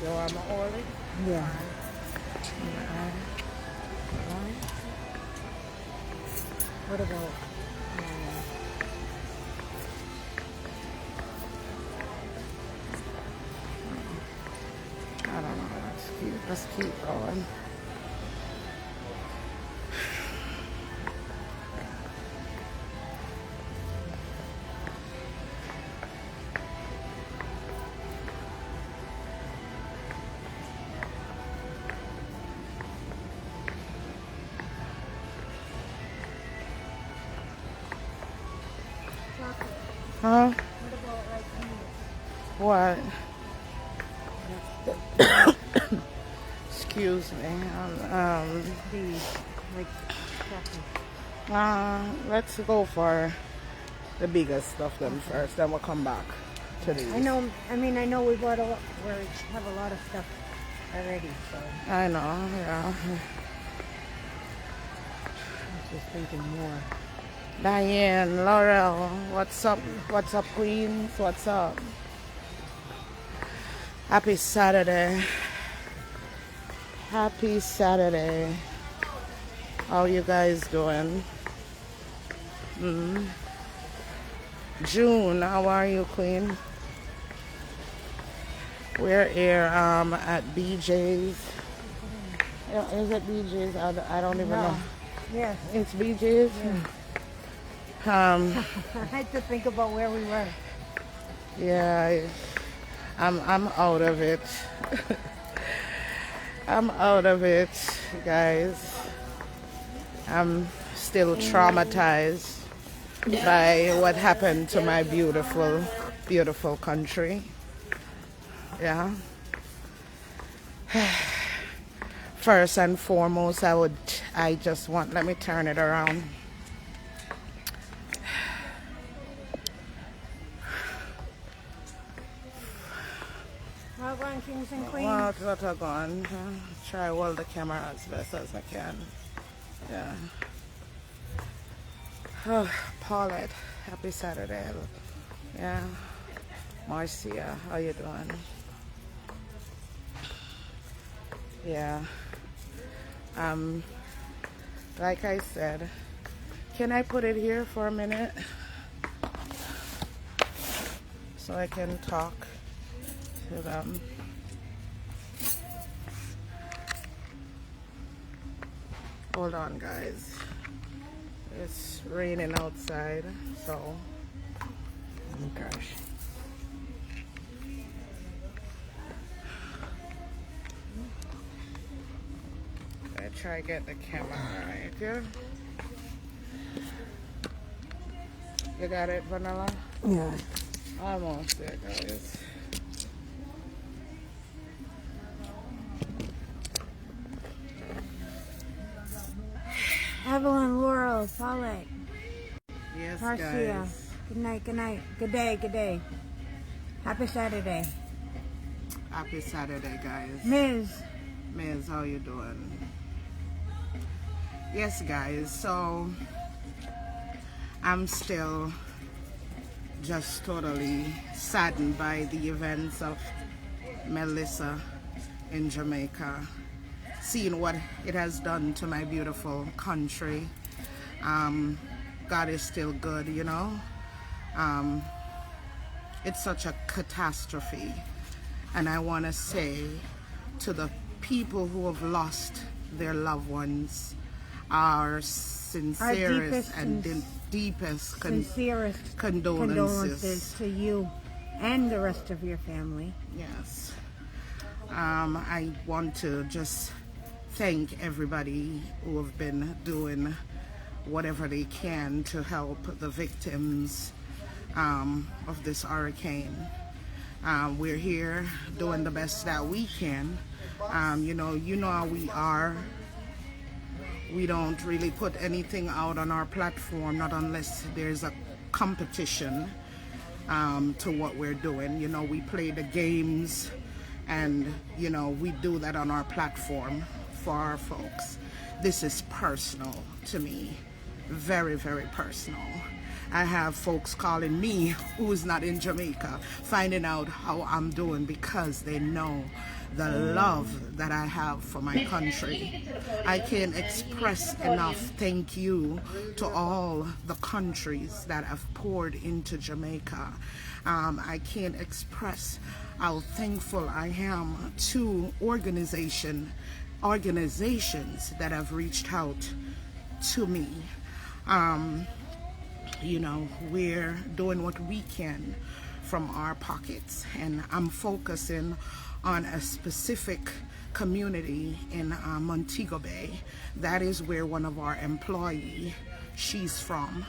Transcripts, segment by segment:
You want my olive? Yeah. What about? I don't know. Let's keep going. Huh? What? Excuse me. These, like, Let's go for the bigger stuff then first. Then we'll come back to these. I know. I mean, I know we bought a lot. We have a lot of stuff already. So I know. Yeah. I was just thinking more. Diane, Laurel, what's up? What's up, Queens? What's up? Happy Saturday. Happy Saturday. How you guys doing? June, how are you, Queen? We're here at BJ's. Is it BJ's? I don't even know. Yes. It's BJ's? I had to think about where we were. Yeah, I'm out of it. I'm out of it, guys. I'm still traumatized by what happened to my beautiful, beautiful country. Yeah. First and foremost, I just want, let me turn it around. Well, going kings and queens. What I gone? Try to hold the camera as best as I can. Yeah. Oh, Paulette, happy Saturday. Yeah. Marcia, how you doing? Yeah. Like I said, can I put it here for a minute so I can talk to them? Hold on, guys. It's raining outside, so. Oh gosh. I try to get the camera right here. You got it, Vanilla? Yeah. Almost there, guys. Evelyn, Laurel, Paulette, Yes, Marcia. guys. Good night. Good night. Good day. Good day. Happy Saturday. Happy Saturday, guys. Ms. How you doing? Yes, guys. So I'm still just totally saddened by the events of Melissa in Jamaica. Seeing what it has done to my beautiful country. God is still good, you know. It's such a catastrophe. And I want to say to the people who have lost their loved ones, our sincerest and deepest sincerest condolences to you and the rest of your family. Yes. I want to just thank everybody who have been doing whatever they can to help the victims of this hurricane. We're here doing the best that we can. You know how we are. We don't really put anything out on our platform, not unless there's a competition to what we're doing. You know, we play the games and, you know, we do that on our platform for our folks. This is personal to me, very, very personal. I have folks calling me who's not in Jamaica, finding out how I'm doing because they know the love that I have for my country. I can't express enough thank you to all the countries that have poured into Jamaica. I can't express how thankful I am to organizations that have reached out to me. You know, we're doing what we can from our pockets, and I'm focusing on a specific community in Montego Bay. That is where one of our employees, she's from.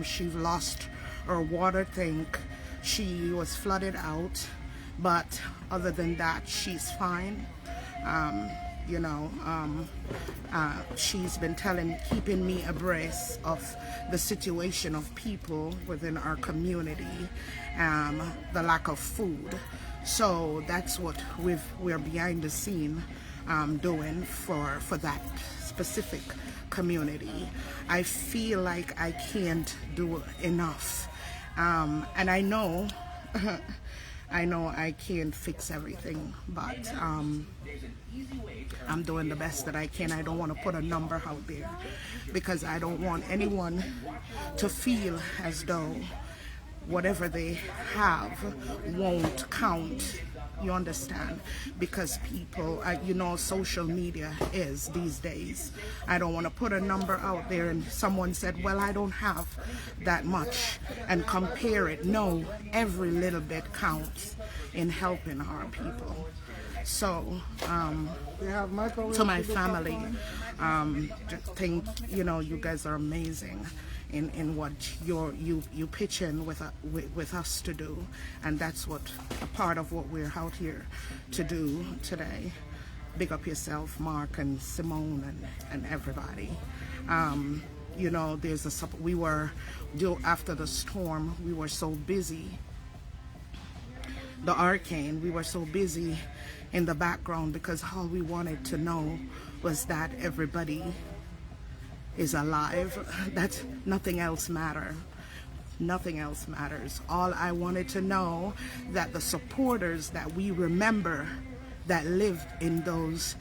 She lost her water tank. She was flooded out, but other than that, she's fine. You know, she's been keeping me abreast of the situation of people within our community, the lack of food. So that's what we're behind the scene doing for that specific community. I feel like I can't do enough, and I know I can't fix everything, but I'm doing the best that I can. I don't want to put a number out there because I don't want anyone to feel as though whatever they have won't count. You understand? Because people, you know, social media is these days. I don't want to put a number out there and someone said, well, I don't have that much, and compare it. No, every little bit counts in helping our people. So, to my family, just think, you know, you guys are amazing in what you pitch in with us to do, and that's what a part of what we're out here to do today. Big up yourself, Mark and Simone and everybody. You know, after the storm, we were so busy. The hurricane, we were so busy in the background because all we wanted to know was that everybody is alive. That nothing else matters. Nothing else matters. All I wanted to know that the supporters that we remember that lived in those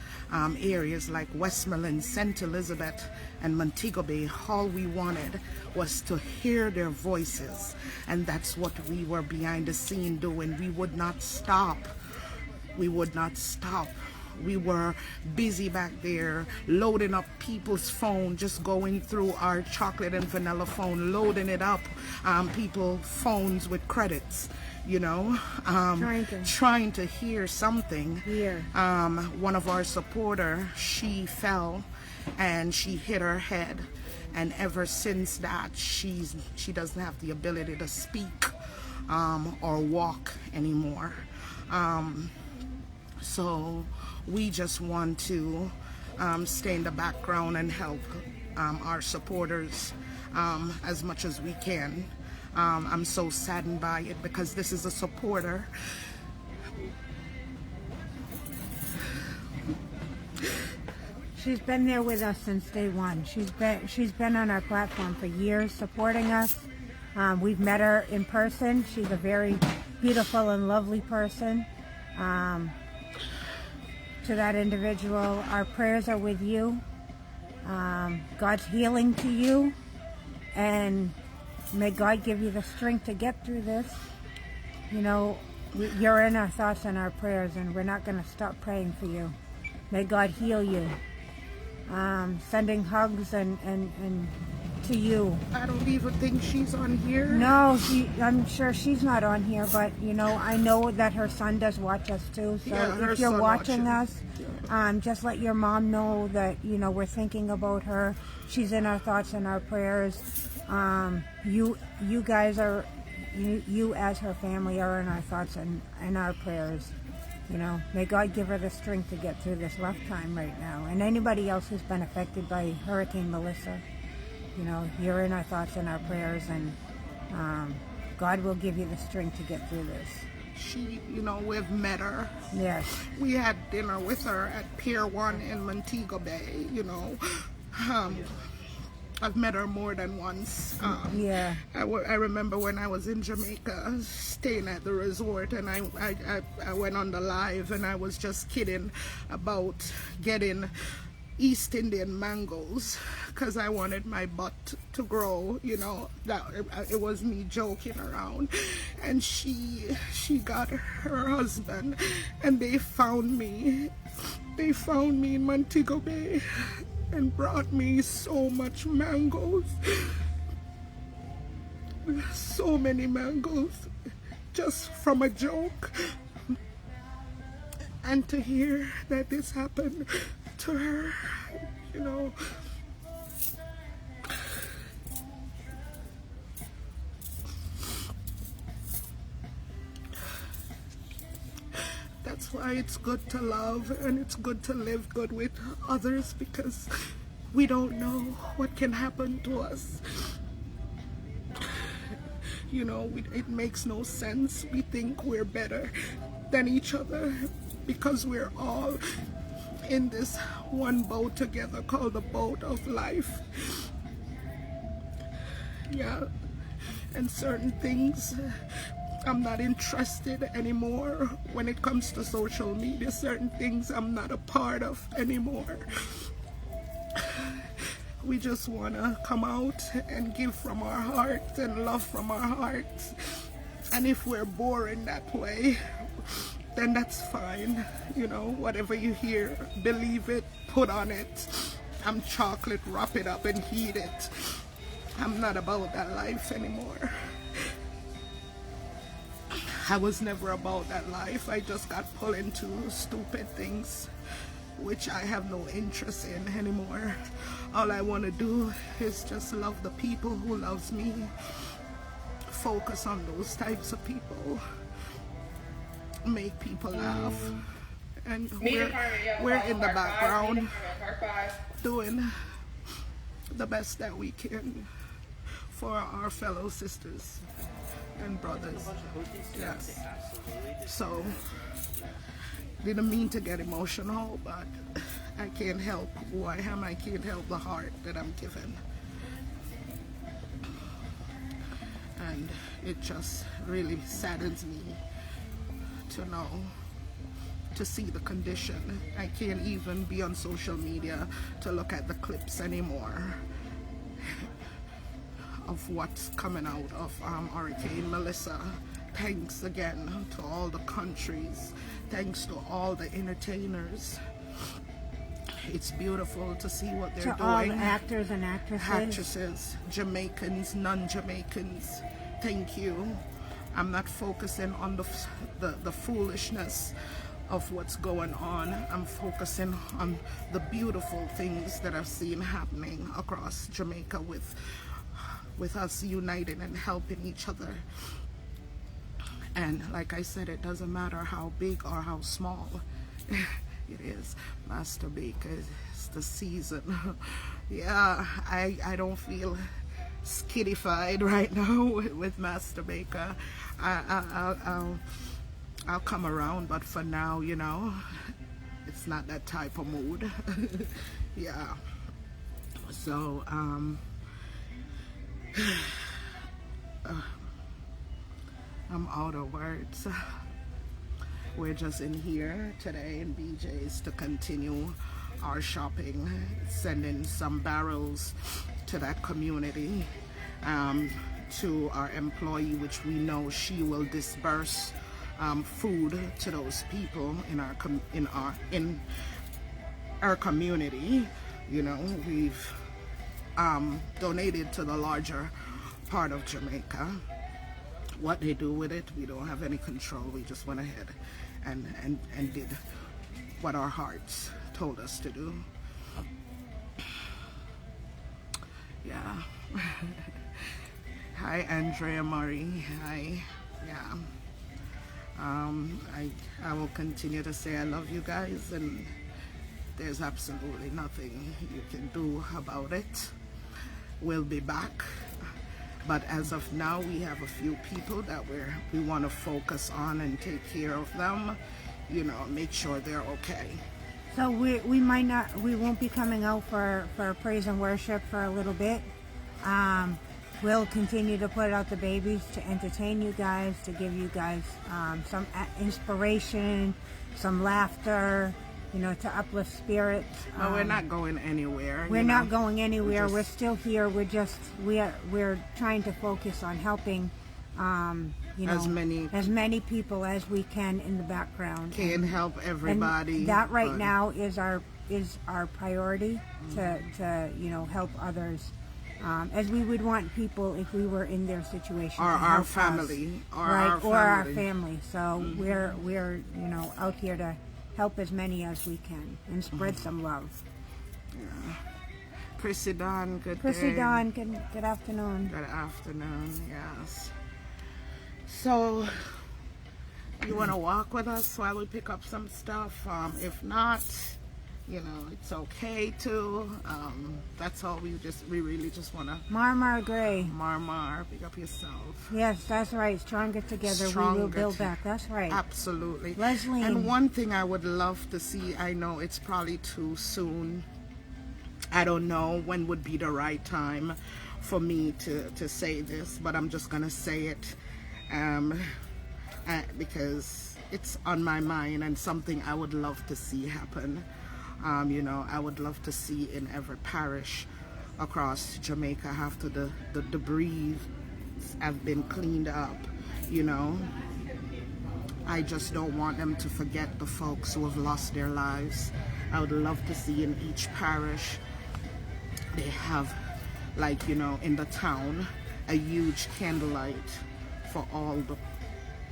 areas like Westmoreland, St. Elizabeth, and Montego Bay, all we wanted was to hear their voices, and that's what we were behind the scene doing. We would not stop. We would not stop. We were busy back there loading up people's phone, just going through our chocolate and vanilla phone, loading it up, people's phones with credits, you know, trying to hear something. One of our supporters, she fell and she hit her head, and ever since that she doesn't have the ability to speak or walk anymore. So we just want to stay in the background and help our supporters as much as we can. I'm so saddened by it because this is a supporter. She's been there with us since day one. She's been on our platform for years, supporting us. We've met her in person. She's a very beautiful and lovely person. To that individual, our prayers are with you. God's healing to you, and may God give you the strength to get through this. You know, you're in our thoughts and our prayers, and we're not going to stop praying for you. May God heal you. Sending hugs and to you. I don't even think she's on here. No, I'm sure she's not on here, but you know, I know that her son does watch us too. So yeah, if you're watching us, just let your mom know that, you know, we're thinking about her. She's in our thoughts and our prayers. You guys are, you as her family are in our thoughts and our prayers. You know, may God give her the strength to get through this rough time right now. And anybody else who's been affected by Hurricane Melissa, you know, you're in our thoughts and our prayers, and God will give you the strength to get through this. She, you know, we've met her. Yes. We had dinner with her at Pier 1 in Montego Bay, you know. I've met her more than once. Yeah. I remember when I was in Jamaica, staying at the resort, and I went on the live, and I was just kidding about getting East Indian mangoes because I wanted my butt to grow, you know. That it was me joking around, and she got her husband, and they found me in Montego Bay and brought me so much mangoes, so many mangoes, just from a joke. And to hear that this happened to her, you know, that's why it's good to love, and it's good to live good with others, because we don't know what can happen to us. You know, it makes no sense. We think we're better than each other because we're all in this one boat together called the boat of life. Yeah, and certain things I'm not interested anymore when it comes to social media. Certain things I'm not a part of anymore. We just want to come out and give from our hearts and love from our hearts. And if we're boring that way, then that's fine. You know, whatever you hear, believe it, put on it. I'm chocolate, wrap it up and heat it. I'm not about that life anymore. I was never about that life. I just got pulled into stupid things which I have no interest in anymore. All I want to do is just love the people who loves me. Focus on those types of people. Make people laugh. And we're in the background doing the best that we can for our fellow sisters and brothers. Yes. So, didn't mean to get emotional, but I can't help who I am. I can't help the heart that I'm given. And it just really saddens me to know, to see the condition. I can't even be on social media to look at the clips anymore of what's coming out of Hurricane Melissa. Thanks again to all the countries. Thanks to all the entertainers. It's beautiful to see what they're doing. To all the actors and actresses. Actresses, Jamaicans, non-Jamaicans. Thank you. I'm not focusing on the foolishness of what's going on. I'm focusing on the beautiful things that I've seen happening across Jamaica with us uniting and helping each other. And like I said, it doesn't matter how big or how small it is. Master Baker is the season. Yeah, I don't feel skiddified right now with Master Baker. I'll come around, but for now, you know, it's not that type of mood. Yeah. So I'm out of words. We're just in here today in BJ's to continue our shopping, sending some barrels to that community, to our employee, which we know she will disperse food to those people in our community. You know, we've donated to the larger part of Jamaica. What they do with it, we don't have any control. We just went ahead and did what our hearts told us to do. Yeah. Hi, Andrea Murray. Hi. Yeah. I will continue to say I love you guys, and there's absolutely nothing you can do about it. We'll be back. But as of now, we have a few people that we want to focus on and take care of them, you know, make sure they're okay. So we won't be coming out for praise and worship for a little bit. We'll continue to put out the babies to entertain you guys, to give you guys some inspiration, some laughter, to uplift spirits. No, we're not going anywhere. We're not going anywhere. We're still here. We're trying to focus on helping as many people as we can in the background. Can help everybody. And that right now is our priority to help others. As we would want people if we were in their situation, or our family, or our family. So we're out here to help as many as we can and spread some love. Yeah. Chrissy Dawn, good afternoon. Good afternoon, yes. So, you want to walk with us while we pick up some stuff? If not, it's okay too. That's all. We really just want to. Marmar Gray. Marmar, pick up yourself. Yes, that's right. Stronger together, we will build back. That's right. Absolutely. Leslie. And one thing I would love to see, I know it's probably too soon. I don't know when would be the right time for me to say this, but I'm just going to say it because it's on my mind and something I would love to see happen. I would love to see in every parish across Jamaica after the debris have been cleaned up, I just don't want them to forget the folks who have lost their lives. I would love to see in each parish they have, in the town, a huge candlelight for all the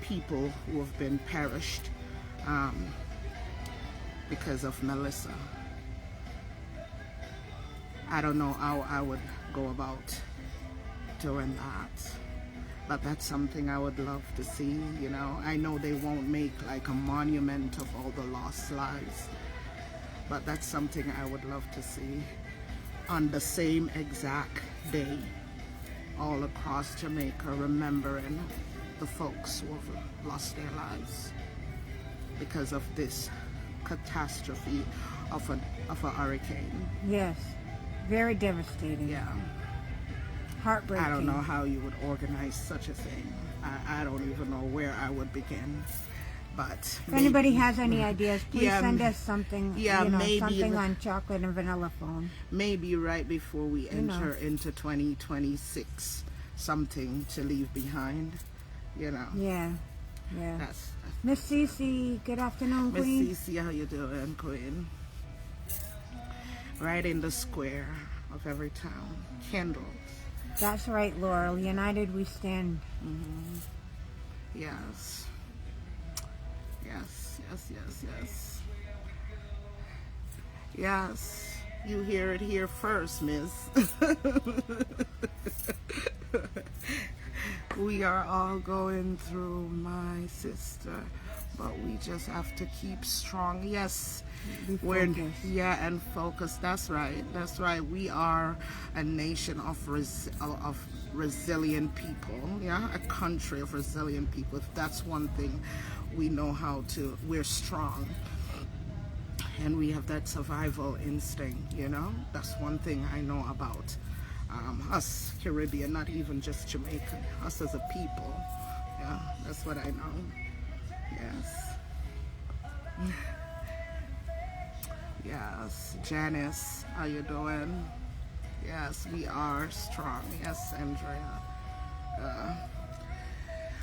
people who have been perished because of Melissa. I don't know how I would go about doing that, but that's something I would love to see. I know they won't make like a monument of all the lost lives, but that's something I would love to see on the same exact day all across Jamaica, remembering the folks who have lost their lives because of this catastrophe of a hurricane. Yes, very devastating. Yeah. Heartbreaking. I don't know how you would organize such a thing. I don't even know where I would begin. But if anybody has any ideas, please send us something. Yeah, maybe something on chocolate and vanilla phone. Maybe right before we enter into 2026, something to leave behind. Yeah. That's Miss Cece, good afternoon, Queen. Miss Cece, how you doing, Queen? Right in the square of every town, candles. That's right, Laurel. United we stand. Mm-hmm. Yes. Yes, you hear it here first, miss. We are all going through, my sister, but we just have to keep strong. Yes, and focus. That's right. We are a nation of resilient people. Yeah, a country of resilient people. If that's one thing we know how to. We're strong, and we have that survival instinct. That's one thing I know about us Caribbean, not even just Jamaica. Us as a people. Yeah, that's what I know. Yes. Yes, Janice, how you doing? Yes, we are strong. Yes, Andrea.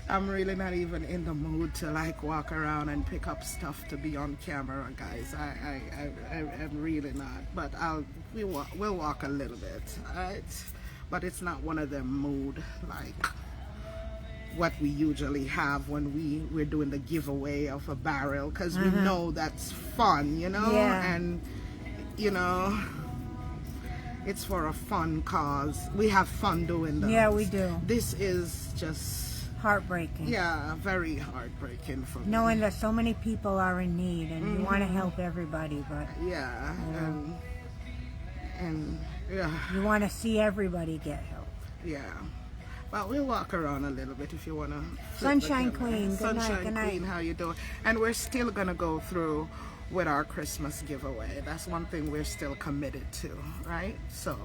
I'm really not even in the mood to walk around and pick up stuff to be on camera, guys. I'm really not. But we'll walk a little bit, alright? But it's not one of them mood what we usually have when we're doing the giveaway of a barrel, because we know that's fun, Yeah. And it's for a fun cause. We have fun doing that. Yeah, we do. This is just heartbreaking. Yeah, very heartbreaking for me. Knowing that so many people are in need, and you want to help everybody, but you want to see everybody get help. Yeah. Well, we'll walk around a little bit if you want to. Sunshine Queen, good Sunshine night. Queen, how you doing? And we're still going to go through with our Christmas giveaway. That's one thing we're still committed to, right? So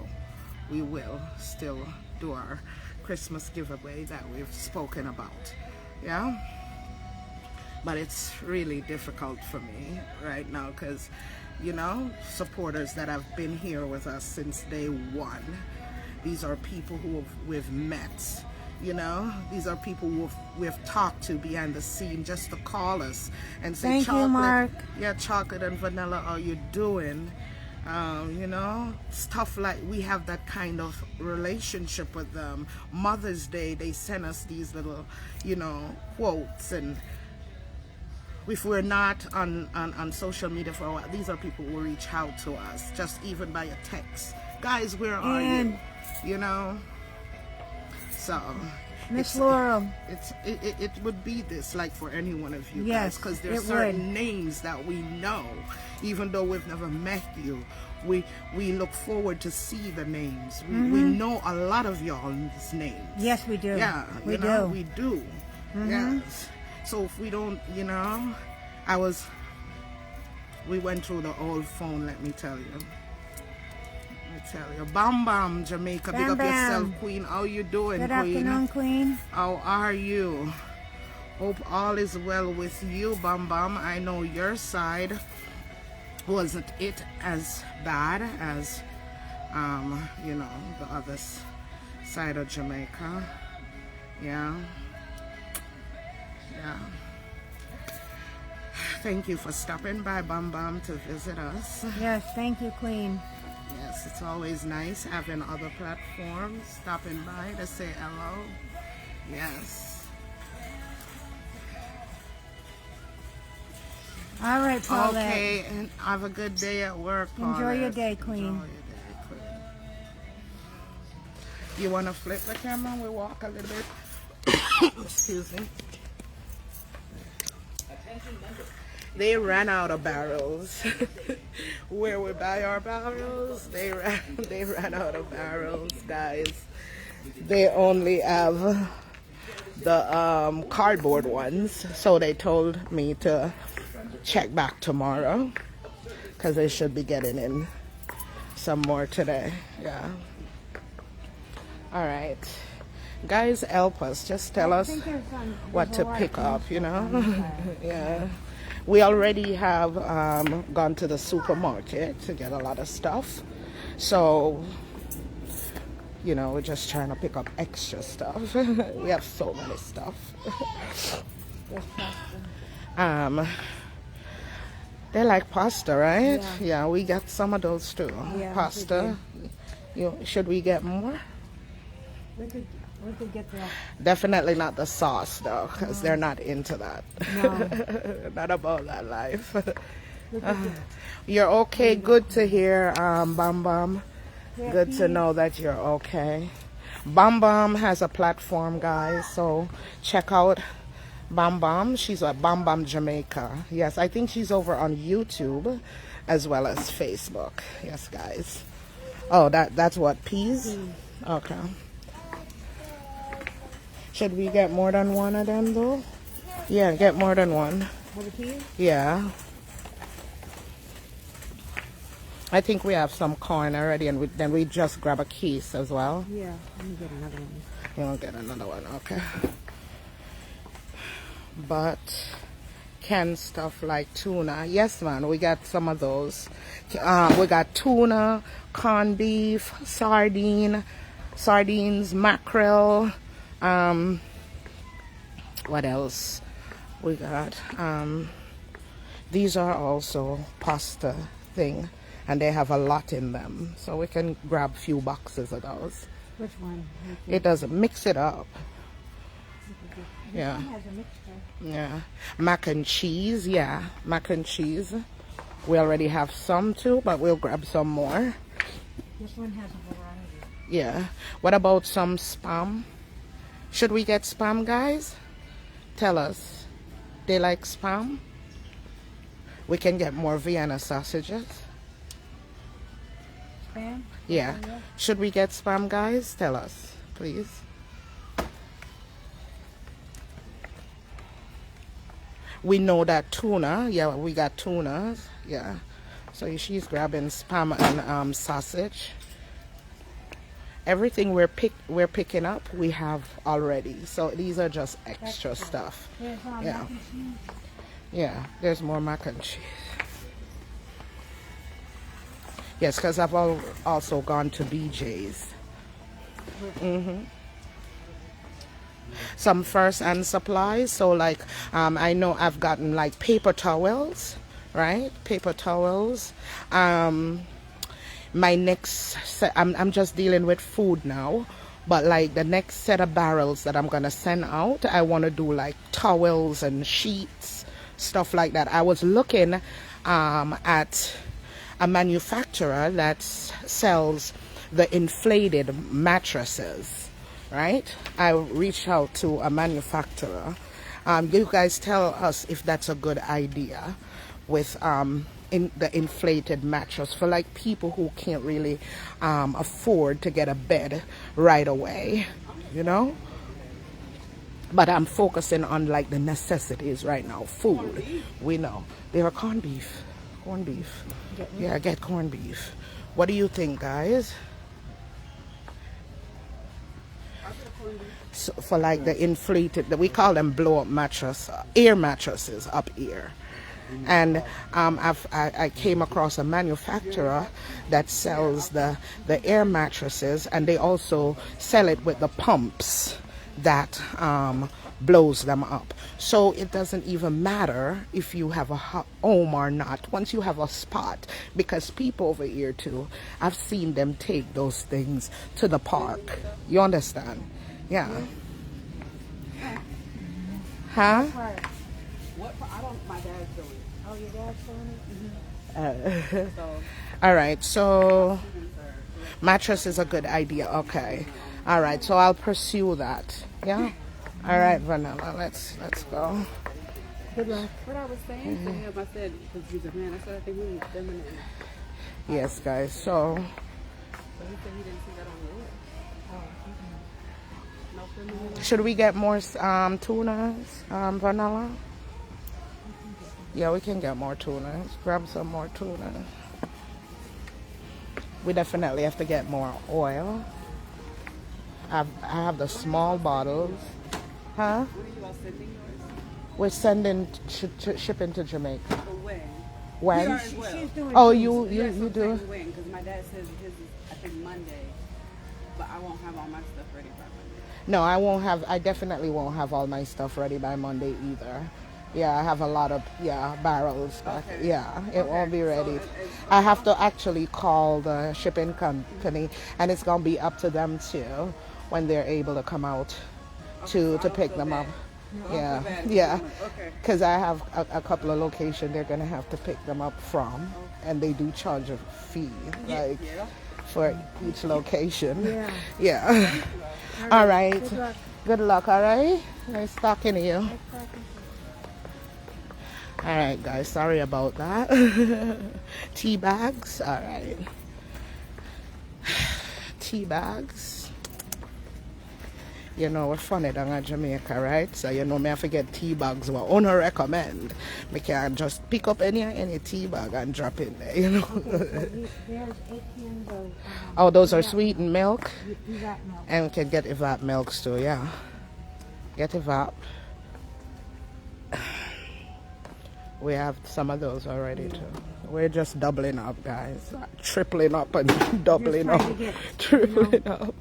we will still do our Christmas giveaway that we've spoken about. Yeah, but it's really difficult for me right now because, you know, supporters that have been here with us since day one, these are people who we've met, you know, these are people who we've talked to behind the scene just to call us and say, Thank you, Mark. Yeah, chocolate and vanilla, how you doing? You know, stuff like, we have that kind of relationship with them. Mother's Day, they send us these little, you know, quotes, and if we're not on social media for a while, these are people who reach out to us, just even by a text. Guys, where are you? You know? So, Miss Laurel. It would be this, like, for any one of you Yes, guys, because there's it certain would. names that we know, even though we've never met you. We look forward to see the names. We know a lot of y'all's names. Yes, we do. Yeah, we know, do. we do. Yes. So if we don't, you know, we went through the old phone, let me tell you. Bam Bam, Jamaica, Bam big up Bam. yourself, Queen. How you doing, Good Queen? afternoon, Queen. How are you? Hope all is well with you, Bam Bam. I know your side wasn't it as bad as, you know, the other side of Jamaica. Yeah. Yeah. Thank you for stopping by, Bam Bam, to visit us. Yes, thank you, Queen. Yes, it's always nice having other platforms stopping by to say hello. Yes. All right, Paulette. Okay, and have a good day at work, Paulette. Enjoy your day, Queen. Enjoy your day, Queen. You want to flip the camera? We walk a little bit. Excuse me. They ran out of barrels. Where we buy our barrels, they ran out of barrels, guys. They only have the cardboard ones, so they told me to check back tomorrow because they should be getting in some more today. Yeah. All right, guys, help us. Just tell us what to pick up, you know. Yeah. We already have gone to the supermarket to get a lot of stuff. So, you know, we're just trying to pick up extra stuff. We have so many stuff. They like pasta, right? Yeah, we got some of those too. Yeah, Pasta. Should we get more? We could get that. Definitely not the sauce though, because they're not into that. No. Not about that life. You're okay. Good to hear, Bam Bam. Good to know that you're okay. Bam Bam has a platform, guys, so check out Bam Bam. She's at Bam Bam Jamaica. Yes, I think she's over on YouTube as well as Facebook. Yes, guys. Oh, that's what, peas? Okay. Should we get more than one of them though? Yeah, get more than one. For the peas? Yeah. I think we have some corn already, and then we just grab a case as well. Yeah, let me get another one. You'll get another one, okay. But canned stuff like tuna, yes man, we got some of those. We got tuna, corned beef, sardines, mackerel. What else we got? These are also pasta thing, and they have a lot in them, so we can grab a few boxes of those. Which one? It doesn't mix it up. Yeah. This one has a mixture. Yeah. Mac and cheese. Yeah, mac and cheese. We already have some too, but we'll grab some more. This one has a variety. Yeah. What about some spam? Should we get spam, guys? Tell us. They like spam? We can get more Vienna sausages. Spam? Yeah. Should we get spam, guys? Tell us, please. we know that tuna, yeah, we got tuna, yeah. So she's grabbing spam and sausage. Everything we're picking up, we have already. So these are just extra stuff. Yeah. Yeah, there's more mac and cheese. Yes, because I've also gone to BJ's. Some first-hand supplies. So like, I know I've gotten like paper towels, right? Paper towels. My next set, I'm just dealing with food now, but like the next set of barrels that I'm gonna send out, I want to do like towels and sheets, stuff like that. I was looking at a manufacturer that sells the inflated mattresses, right? I reached out to a manufacturer. You guys tell us if that's a good idea with in the inflated mattress for like people who can't really afford to get a bed right away, you know. But I'm focusing on like the necessities right now. Food, we know. There are corned beef. Yeah, get corned beef. What do you think, guys? So for like the inflated, we call them blow up mattress, air mattresses up here. And I came across a manufacturer that sells the air mattresses, and they also sell it with the pumps that blows them up. So it doesn't even matter if you have a home or not once you have a spot, because people over here too, I've seen them take those things to the park. You understand? Yeah. Huh? What? I don't. My dad's doing it. Oh, your dad's doing it. All right. So mattress is a good idea. Okay. All right. So I'll pursue that. Yeah. All right, Vanilla. Let's go. Good luck. What I was saying to him, I said, because he's a man, I said I think we need feminine. Yes, guys. So. So he said he didn't see that on the list. No feminine. Should we get more tunas, Vanilla? Yeah, we can get more tunas. Grab some more tuna. We definitely have to get more oil. I have the small bottles. Huh? What are you all sending yours? We're sending shipping to Jamaica. For when? When? We are as well. She's doing Oh, things. you do? When? Because my dad says his is, I think, Monday. But I won't have all my stuff ready by Monday. No, I won't have. I definitely won't have all my stuff ready by Monday either. Yeah, I have a lot of barrels. Okay. Yeah, it won't be ready. So I have to actually call the shipping company, and it's gonna be up to them too when they're able to come out to pick them up. Yeah, yeah. Okay. Because I have a couple of locations they're gonna have to pick them up from, and they do charge a fee, like for each location. Yeah. Yeah. All right. Good luck. Good luck. All right. Nice talking to you. All right, guys. Sorry about that. Tea bags. All right. Tea bags. You know, we're funny down in Jamaica, right? So, you know, me have to get tea bags what I don't recommend. Me can't just pick up any tea bag and drop in there, you know. There's 8 cans of, Oh, those are sweetened milk? evap milk. And we can get evap milks too, yeah. Get evap. We have some of those already too. We're just doubling up, guys. Tripling up and doubling Just up. trying to get, Tripling up.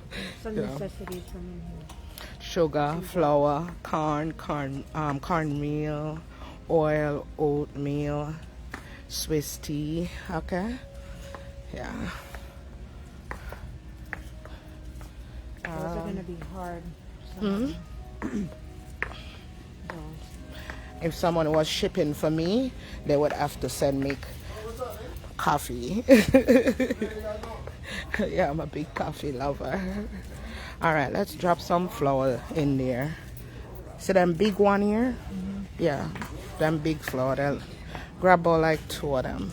some Yeah. necessities from in here. Sugar, flour, cornmeal, oil, oatmeal, Swiss tea. Okay. Yeah. Those are going to be hard. If someone was shipping for me, they would have to send me coffee. Yeah, I'm a big coffee lover. All right, let's drop some flour in there. See them big one here? Yeah, them big flour. They'll grab all like 2 of them.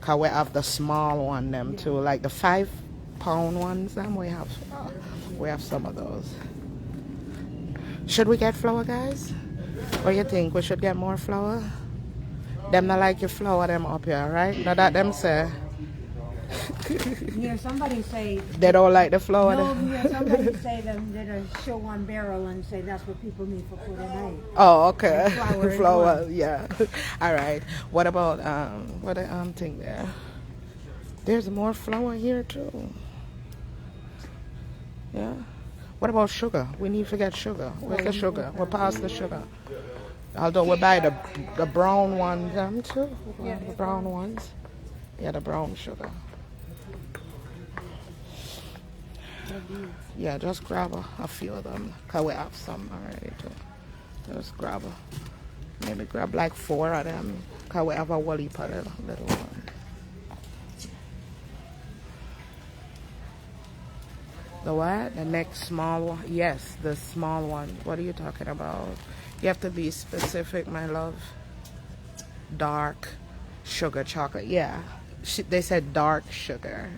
Cause we have the small one them too, like the 5-pound ones. Them we have some of those. Should we get flour, guys? What do you think? We should get more flour? Them not like your flour them up here, right? Now that them say. Yeah, somebody say They don't like the flour. no. Yeah, somebody say them did a show on barrel and say that's what people need for food tonight. Oh, okay. Flour is Flour, one. yeah. All right. What about what the thing there? There's more flour here too. Yeah. What about sugar? We need to get sugar. Where's the sugar? We're past the sugar. Although we buy the brown ones too. Yeah, the brown ones. Yeah, the brown sugar. Yeah, just grab a few of them. Cause we have some already too. Just maybe grab like 4 of them. Cause we have a wally pot little one. The what? The next small one? Yes, the small one. What are you talking about? You have to be specific, my love. Dark sugar chocolate. Yeah. They said dark sugar.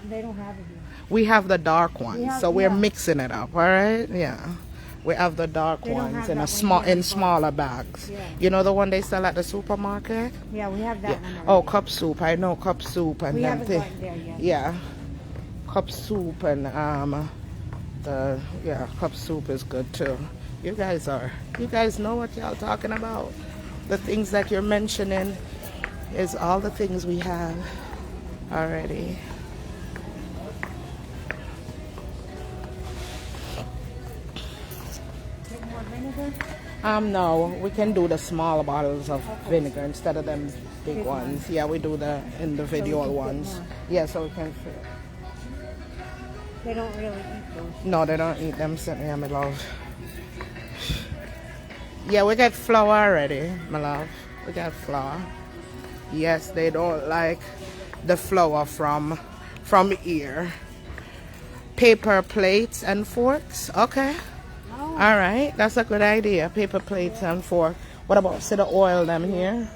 They don't have it here. We have the dark ones, so we're mixing it up, all right? Yeah. We have the dark ones in smaller bags. Yeah. You know the one they sell at the supermarket? Yeah, we have that one already. Oh, cup soup. I know cup soup and we them haven't gotten there yet. Yeah. Cup soup and cup soup is good too. You guys know what y'all talking about. The things that you're mentioning is all the things we have already. Get more vinegar? No, we can do the small bottles of vinegar instead of them big ones. Yeah, we do the individual ones. Yeah, so we can fit. They don't really eat those. No, they don't eat them, certainly, my love. Yeah, we got flour already, my love. We got flour. Yes, they don't like the flour from here. Paper plates and forks. Okay. Oh. All right, that's a good idea. Paper plates and forks. What about the oil them here?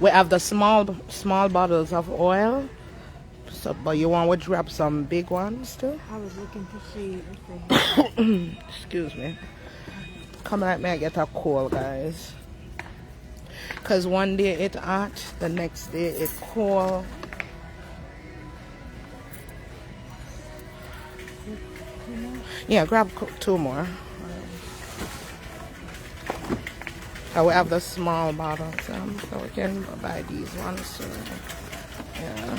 We have the small bottles of oil. So, but you want to grab some big ones too? I was looking to see if they have. Excuse me. Come like me, I get a cold, guys. Cause one day it's hot, the next day it's cold. Yeah, grab 2 more. We have the small bottles, so we can buy these ones too. Yeah.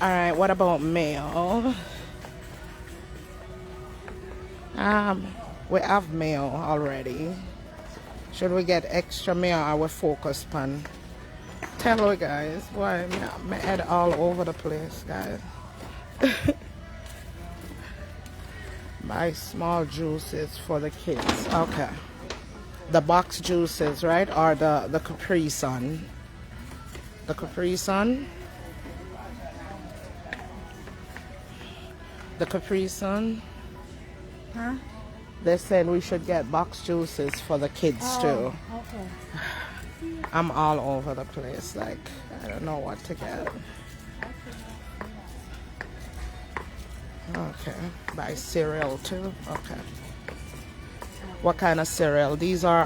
All right. What about mayo? We have mayo already. Should we get extra mayo or we focus on? Tell you guys, boy, my head all over the place, guys. Buy small juices for the kids. Okay. The box juices, right? Or the Capri Sun. The Capri Sun. The Capri Sun. Huh? They said we should get box juices for the kids too. Okay. I'm all over the place. Like, I don't know what to get. Okay. Buy cereal too. Okay. What kind of cereal? These are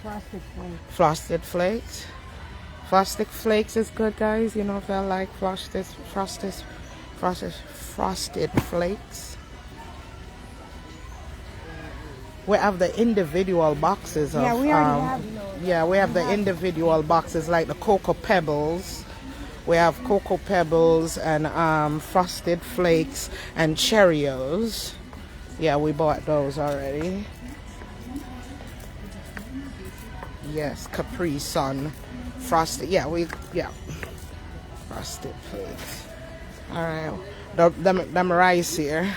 Frosted Flakes. Frosted Flakes. Frosted Flakes is good, guys. You know if I like frosted flakes. We have the individual boxes of Yeah, we already have those. Yeah, we have the individual boxes like the Cocoa Pebbles. We have Cocoa Pebbles and Frosted Flakes and Cheerios. Yeah, we bought those already. Yes, Capri Sun. Frosted. Yeah, Frosted Flakes. All right. Them rice here.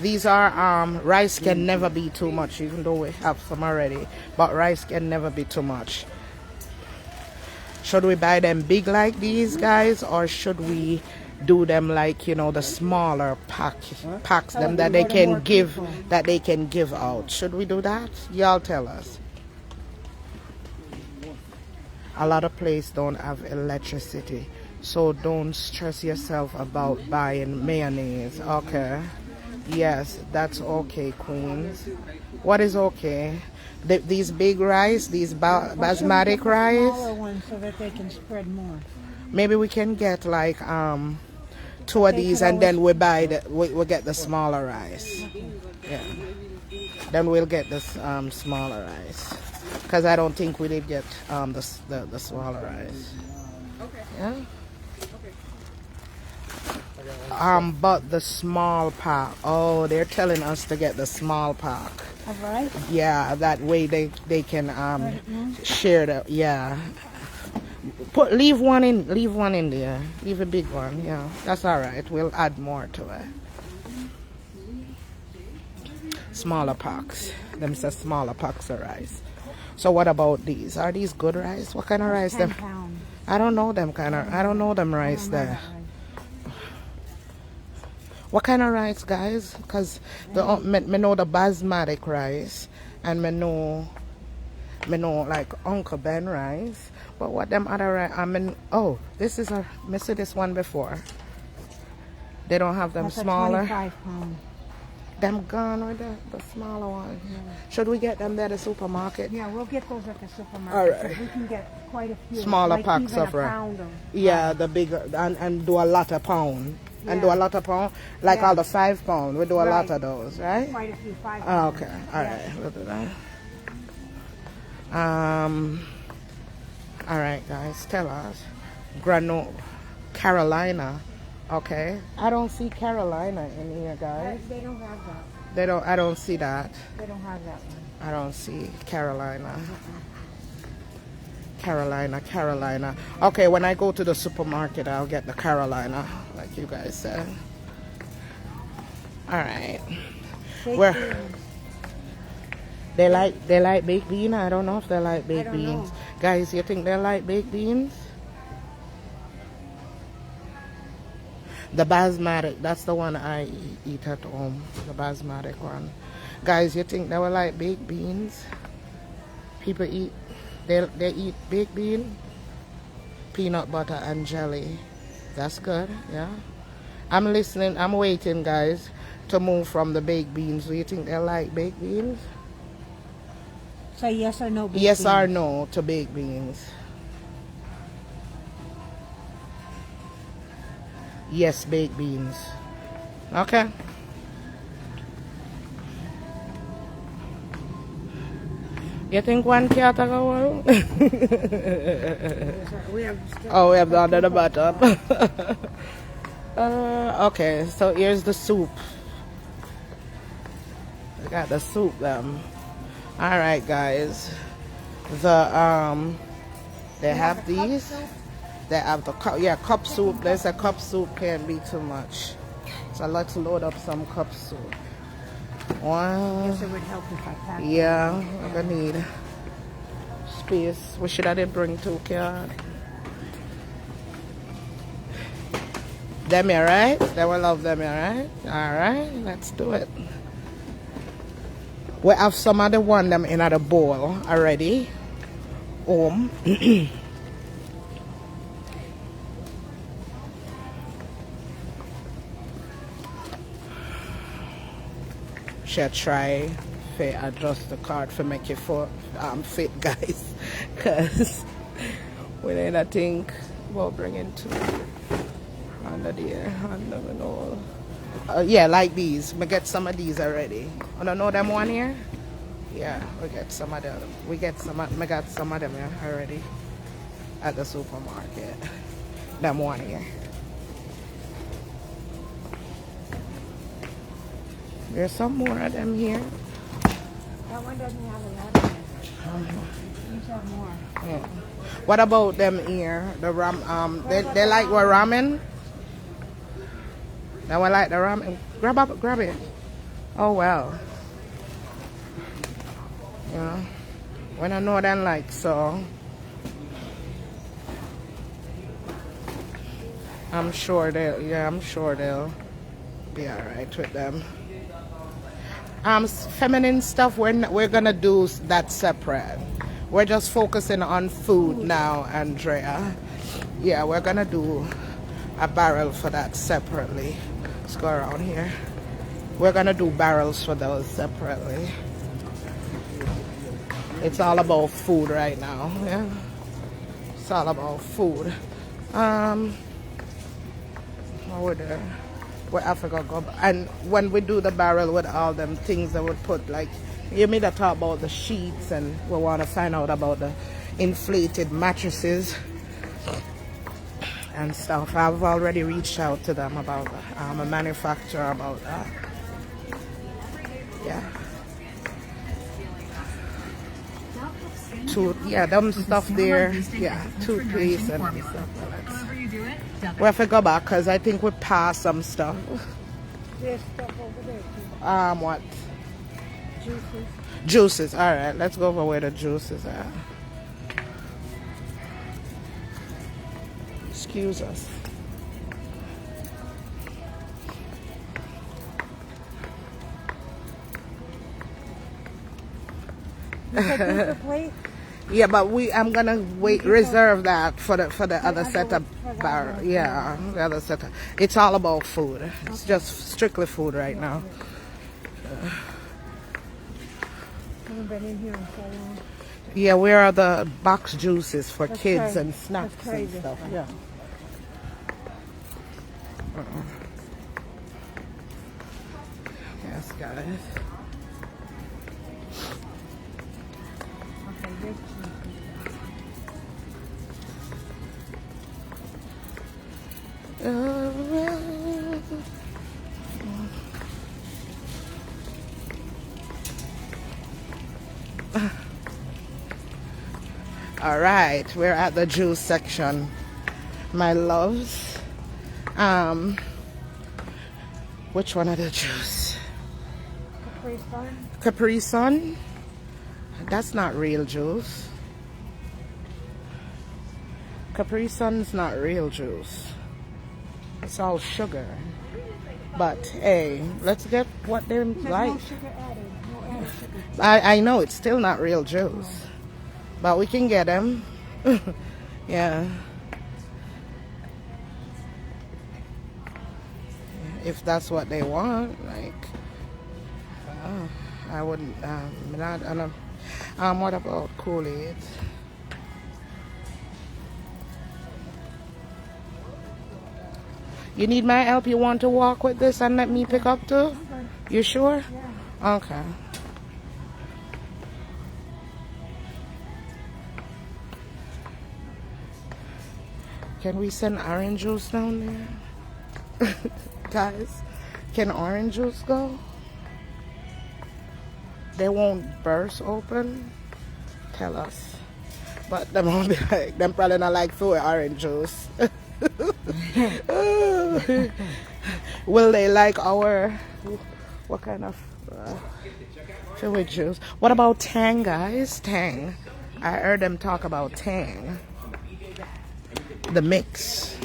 These are rice can never be too much, even though we have some already. But rice can never be too much. Should we buy them big like these, guys, or should we do them like, you know, the smaller packs them that they can give out? Should we do that? Y'all tell us. A lot of places don't have electricity, So don't stress yourself about buying mayonnaise. Okay. Yes, that's okay, queens. What is okay? These big rice, these basmati rice. Smaller ones so that they can spread more. Maybe we can get like two of these, and then we buy we get the smaller rice. Yeah. Then we'll get this smaller rice, because I don't think we did get the smaller rice. Okay. Yeah. Okay. But the small pack. Oh, they're telling us to get the small pack. All right. Yeah, that way they can share the, yeah. Leave one in there. Leave a big one. Yeah, that's all right. We'll add more to it. Smaller packs. Them say smaller packs of rice. So what about these? Are these good rice? What kind of rice? 10 them? pounds. I don't know them kind of. I don't know them rice there. What kind of rice, guys? Because me know the basmati rice, and me know like Uncle Ben rice. But what them other rice? I mean, oh, this is me see this one before. They don't have them That's smaller. 25 pounds. Them gone with the smaller one. Yeah. Should we get them there at the supermarket? Yeah, we'll get those at the supermarket. All right. So we can get quite a few. Smaller like packs even of a rice. pound of Yeah, the bigger and do a lot of pound. And do Yeah. a lot of pound, like Yeah. all the 5 pound. We do a lot Right. of those, right? quite a few 5 Oh, pounds. okay, all Yeah. right, we'll do that. All right, guys, tell us. Granola, Carolina, okay. I don't see Carolina in here, guys. They don't have that. I don't see that. They don't have that one. I don't see Carolina. Carolina. Okay, when I go to the supermarket, I'll get the Carolina, like you guys said. All right. Baked Where? beans. They like baked beans. I don't know if they like baked don't beans. know. Guys, you think they like baked beans? The basmati, that's the one I eat at home. The basmati one. Guys, you think they will like baked beans? People eat, they eat baked bean, peanut butter and jelly. That's good, yeah. I'm listening, I'm waiting, guys, to move from the baked beans. Do you think they like baked beans? Say yes or no. Baked Yes beans. or no to baked beans? Yes, baked beans. Okay. You think one cat will go? We have Oh, we have the under the bottom. Okay, so here's the soup. We got the soup them. All right, guys. They have these. They have the cup. Yeah, cup soup. There's a cup soup can't be too much. So let's load up some cup soup. Wow. Yes, it would help if I packed. Yeah, I'm gonna need space. We should have bring 2 cards. Them here, right? They will love them here, right? Alright, let's do it. We have some of the one them in the bowl already. Should try to adjust the card for make it fit, guys, because we ain't think about bringing 2 under there. I never know. Yeah, like these. We get some of these already. I don't know them one here. Yeah, we get some of them. We got some of them here already at the supermarket. Them one here. There's some more of them here. That one doesn't have a lot of it. These have more. Yeah. What about them here? The they like what ramen? They will like the ramen. Grab it. Oh well. Yeah. When I know them like so. I'm sure they'll be alright with them. Feminine stuff we're gonna do that separate. We're just focusing on food now, Andrea. Yeah, we're gonna do a barrel for that separately. Let's go around here. We're gonna do barrels for those separately. It's all about food right now. Yeah, it's all about food. Over there, where Africa go. And when we do the barrel with all them things, I would put like, you made a talk about the sheets, and we want to find out about the inflated mattresses and stuff. I've already reached out to them about a manufacturer about that. Yeah. Them stuff there. Yeah, toothpaste and stuff. We have to go back because I think we passed some stuff. There's stuff over there too. What? Juices. Juices. All right, let's go over where the juices are. Excuse us. You said pizza plate? Yeah, but I'm gonna reserve that for the other set of bar. Yeah, the other set. It's all about food. It's just strictly food right now. I haven't been in here in so long. Yeah, where are the box juices for That's kids crazy. and snacks That's and crazy. stuff? Yeah. Yes, guys. Okay, there's juices. All right, we're at the juice section, my loves. Which one of the juice? Capri Sun. Capri Sun? That's not real juice. Capri Sun's not real juice. It's all sugar. But hey, let's get what they like. No sugar added. No added sugar. I know it's still not real juice, but we can get them. Yeah. If that's what they want, like, I wouldn't. Not. What about Kool-Aid? You need my help? You want to walk with this and let me pick up too? You sure? Yeah. Okay. Can we send orange juice down there? Guys, can orange juice go? They won't burst open? Tell us. But them won't be like, them probably not like food orange juice. Will they like our, what kind of fluid juice? What about Tang, guys? Tang. I heard them talk about Tang. The mix.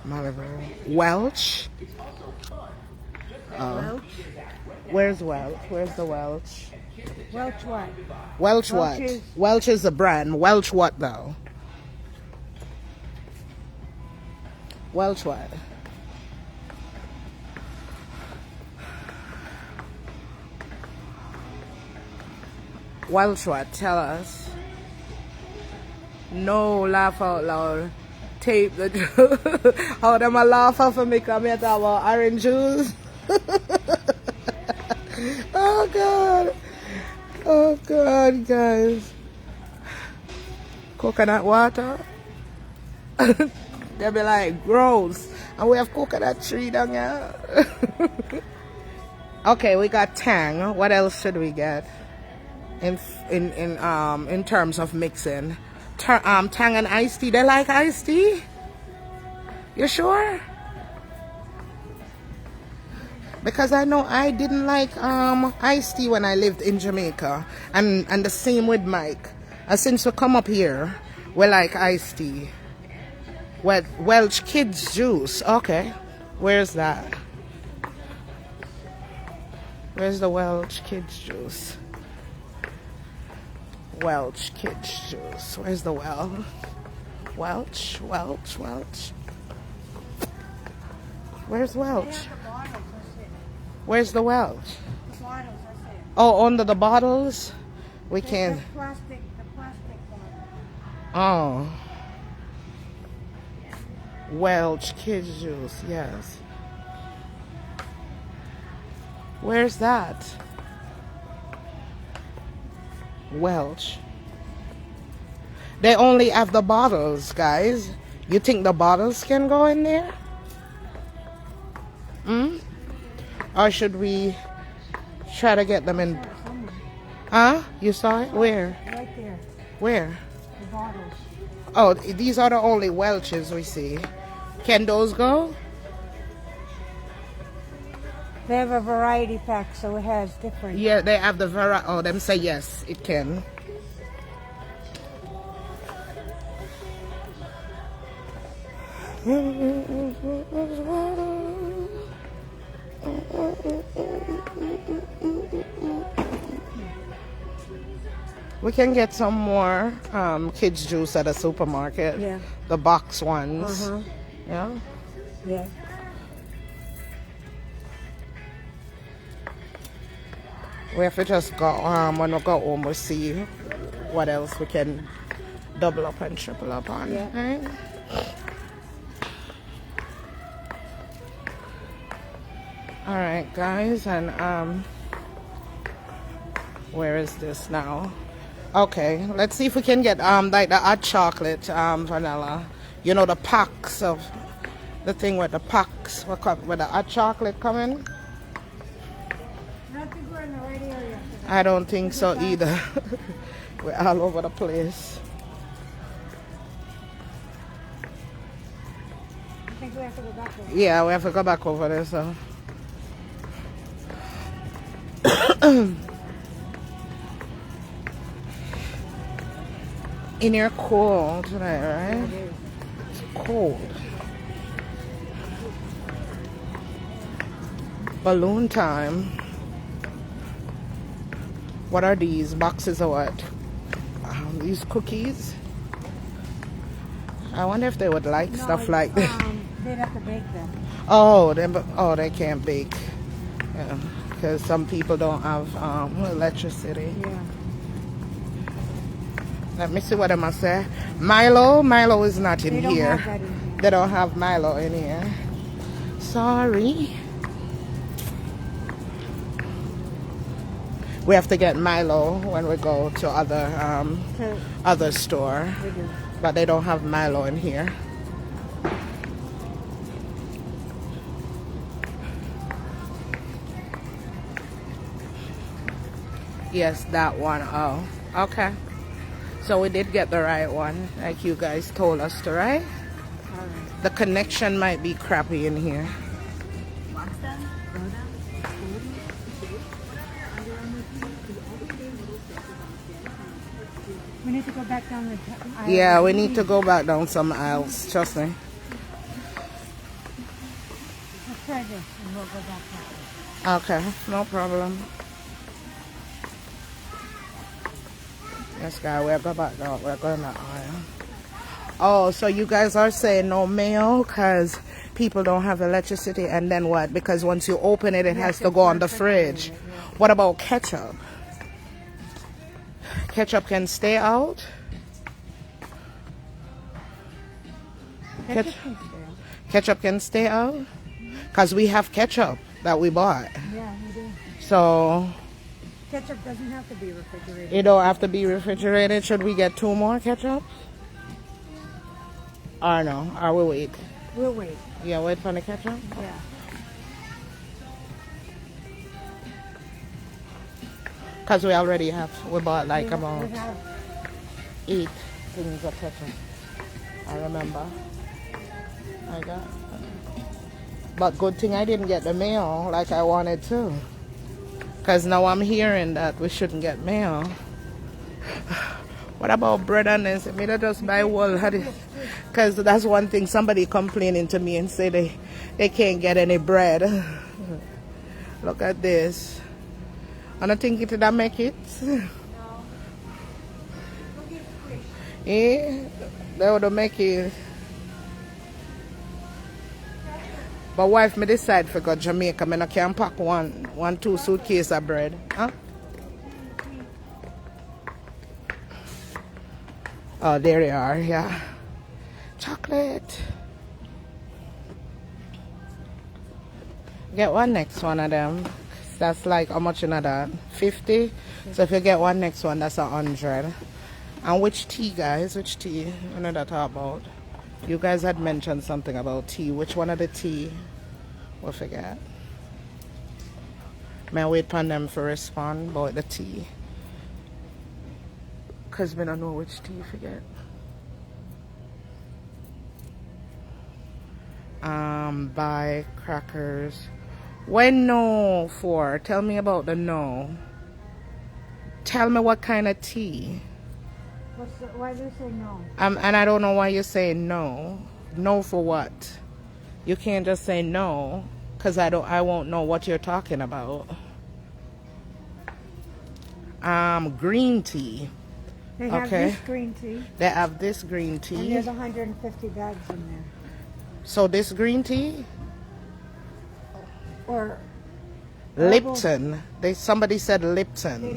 Malibu. Welch. Welch. Where's Welch? Where's the Welch? Welch what? Welch what? Welch is the brand. Welch what though? Welch what? Welch what? Tell us. No, laugh out loud. Tape the how them a laugh off of me come here talk about orange juice. Oh God. Oh God, guys. Coconut water. They'll be like, gross. And we have coconut tree down here. Okay, we got Tang. What else should we get? In terms of mixing. Tang and iced tea. They like iced tea? You sure? Because I know I didn't like iced tea when I lived in Jamaica. And the same with Mike. Since we come up here, we like iced tea. Welch Kids Juice. Okay. Where's that? Where's the Welch Kids Juice? Welch kids juice. Where's the Welch? Where's Welch? Where's the Welch? Oh, under the bottles? We can't. The plastic bottle. Oh. Welch kids juice, yes. Where's that? Welch. They only have the bottles, guys. You think the bottles can go in there? Or should we try to get them in? Huh? You saw it? Where? Right there. Where? The bottles. Oh, these are the only Welches we see. Can those go? They have a variety pack, so it has different. Yeah, they have the variety. Oh, them say yes, it can. We can get some more kids juice at a supermarket. Yeah. The box ones. Yeah. Yeah. We have to just go when we go home, we'll see what else we can double up and triple up on. Yeah. Right? All right, guys, and where is this now? Okay, let's see if we can get like the hot chocolate vanilla. You know, the packs of the thing with the packs with the hot chocolate coming. I don't think we're in the right area. I don't think so either. We're all over the place. I think we have to go back there. Yeah, we have to go back over there, so. In here cold tonight, right? It's cold. Balloon time. What are these? Boxes of what? These cookies? I wonder if they would like stuff like this. They'd have to bake them. Oh, they can't bake. Yeah, because some people don't have electricity. Yeah. Let me see what I must say. Milo is not in They don't here. have that in here. They don't have Milo in here. Sorry. We have to get Milo when we go to other store, They do. but they don't have Milo in here. Yes, that one. Oh, okay. So we did get the right one, like you guys told us to, right? All right. The connection might be crappy in here. We need to go back down the aisle. Yeah, we need to go back down some aisles, trust me. Let's try this and we'll go back that way. Okay, no problem. Yes, guys, we'll go back down. We're going to aisle. Oh, so you guys are saying no mail because people don't have electricity, and then what? Because once you open it, it has to go on the fridge. What about ketchup? Ketchup can stay out? Ketchup can stay out? Because we have ketchup that we bought. Yeah, we do. So Ketchup doesn't have to be refrigerated. it don't have to be refrigerated. Should we get 2 more ketchup? Or no? Or we wait? We'll wait. Yeah, wait for the ketchup? Yeah. Because we already have, we bought like about We have 8 things of ketchup. I remember. I got. But good thing I didn't get the mail like I wanted to. Because now I'm hearing that we shouldn't get mail. What about bread and this? Maybe I just buy wool. Because that's one thing, somebody complaining to me and say they can't get any bread. Look at this. I don't think it did make it. Eh? They would make it. But wife me decide for go Jamaica, me no can pack one, 2 suitcase of bread. Huh? Oh, there they are, yeah. Chocolate. Get one next one of them. That's like how much in that? 50? So if you get one next one, that's 100. And which tea, guys? Which tea? I know that talk about. You guys had mentioned something about tea. Which one of the tea? We'll forget. May I wait for them for respond about the tea? Because we don't know which tea forget. Buy crackers. When no for? Tell me about the no. Tell me what kind of tea. Why do you say no? And I don't know why you're saying no. No for what? You can't just say no, because I won't know what you're talking about. Green tea. They have Okay. this green tea. They have this green And tea. there's 150 bags in there. So this green tea? Or Lipton. Somebody said they Lipton.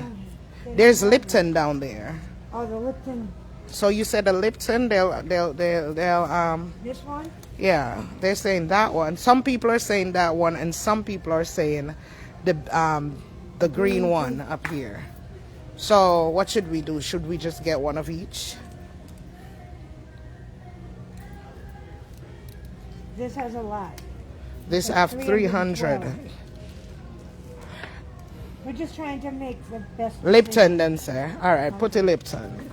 don't There's have Lipton down there. Oh, the Lipton. So you said the Lipton, they'll This one? yeah, they're saying that one. Some people are saying that one, and some people are saying the green one up here. So what should we do? Should we just get one of each? This has a lot. This Like have 300. 312. We're just trying to make the best. Lipton then, sir. All right, put a Lipton.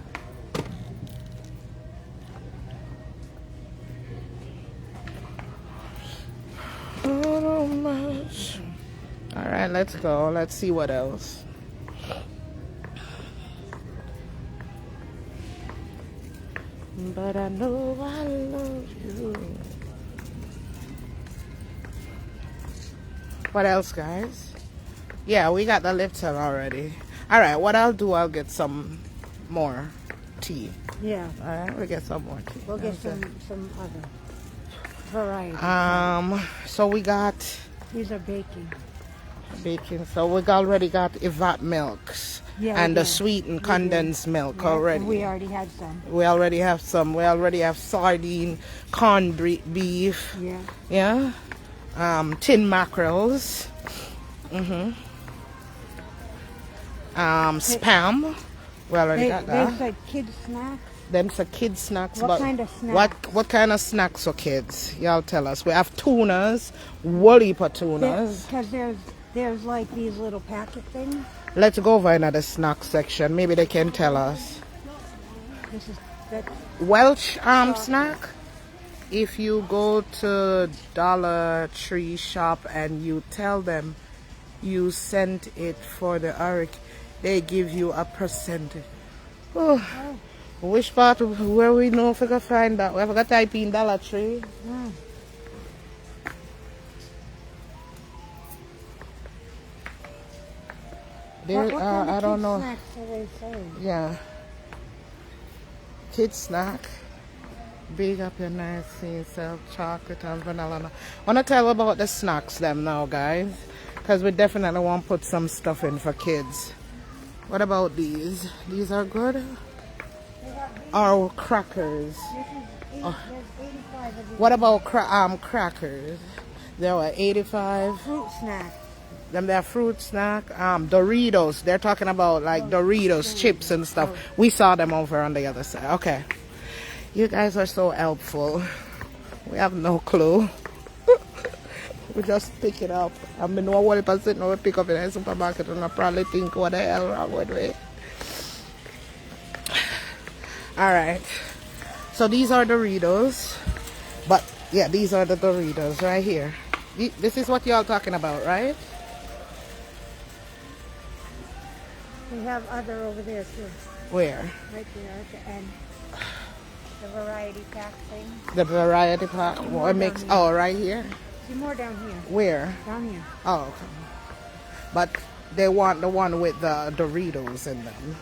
Oh, much. All right, let's go. Let's see what else. But I know I love you. What else, guys? Yeah, we got the Lipton already. All right, what I'll do, I'll get some more tea. Yeah, All right, we'll get some more tea. we'll get some other variety. So we got These are baking. baking. So we already got Evat milks Yeah, and we the did. sweetened We did. condensed milk Yeah, already. We already had some. We already have some. We already have sardine, corned beef. Yeah. Yeah. Tin mackerels. Spam. We already got that. They said kids snacks. Them's a kid snacks. What but kind of snacks? What kind of snacks for kids? Y'all tell us. We have tunas, woolly tunas. Because there's like these little packet things. Let's go over another snack section. Maybe they can tell us. This is that. Welch snack. If you go to Dollar Tree shop and you tell them you sent it for the Arik, they give you a percentage. Oh. Which part of where we know if we can find that? We have got to type in Dollar Tree. Mm. There, What kind of I don't kids know. snacks are they saying? Yeah. Kid snack. Big up your nice self chocolate and vanilla. I want to tell about the snacks them now, guys. Because we definitely want to put some stuff in for kids. What about these? These are good? Or crackers? This is there's 85 of these. What about crackers? There were 85. Fruit snack. Them they're fruit snack. Doritos. They're talking about like Doritos, chips and stuff. We saw them over on the other side. Okay. You guys are so helpful. We have no clue. We just pick it up. I mean, no one person no pick up in a supermarket and I probably think what the hell wrong with me. Alright. So these are Doritos. But yeah, these are the Doritos right here. This is what y'all talking about, right? We have other over there too. Where? Right there at the end. The variety pack thing. The variety pack. What makes? Oh, right here. See more down here. Where? Down here. Oh, okay. But they want the one with the Doritos in them.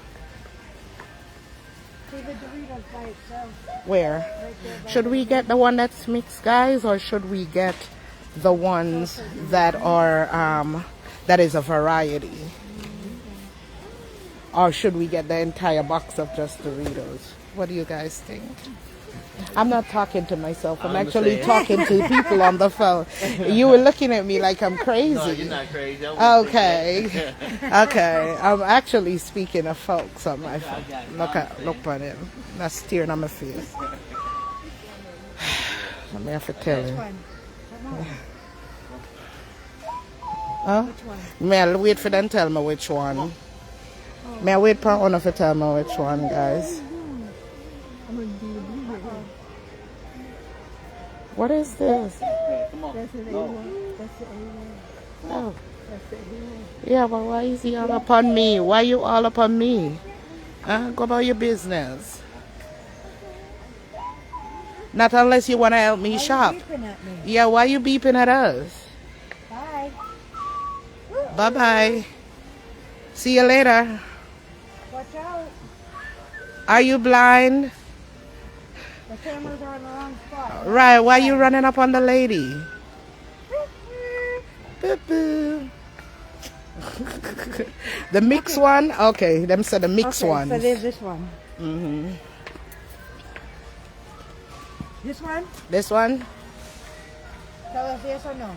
See the Doritos by itself. Where? Right there by Should we get the one that's mixed, guys, or should we get the ones that are that is a variety? Or should we get the entire box of just Doritos? What do you guys think? I'm not talking to myself. I'm actually talking to people on the phone. You were looking at me like I'm crazy. No, you're not crazy. Okay. Okay. I'm actually speaking to folks on my phone. Look at him. That's tearing on my face. Let me have to tell Which him. one? Come on. Huh? Which one? May I wait for them to tell me which one? May I wait for one to tell me which one, guys? What is this? Come on. That's the A1. That's the A1. Oh. That's the A1. Yeah, but why is he all up on me? Why you all up on me? Go about your business. Not unless you want to help me shop. Why are you beeping at me? Yeah, why you beeping at us? Bye. Bye-bye. See you later. Watch out. Are you blind? The cameras are in the wrong spot. Right, why you running up on the lady? Boo-boo. The mixed one? Okay, them said the mixed Okay, ones. so there's this one. Mm-hmm. This one? This one? Tell us yes or no.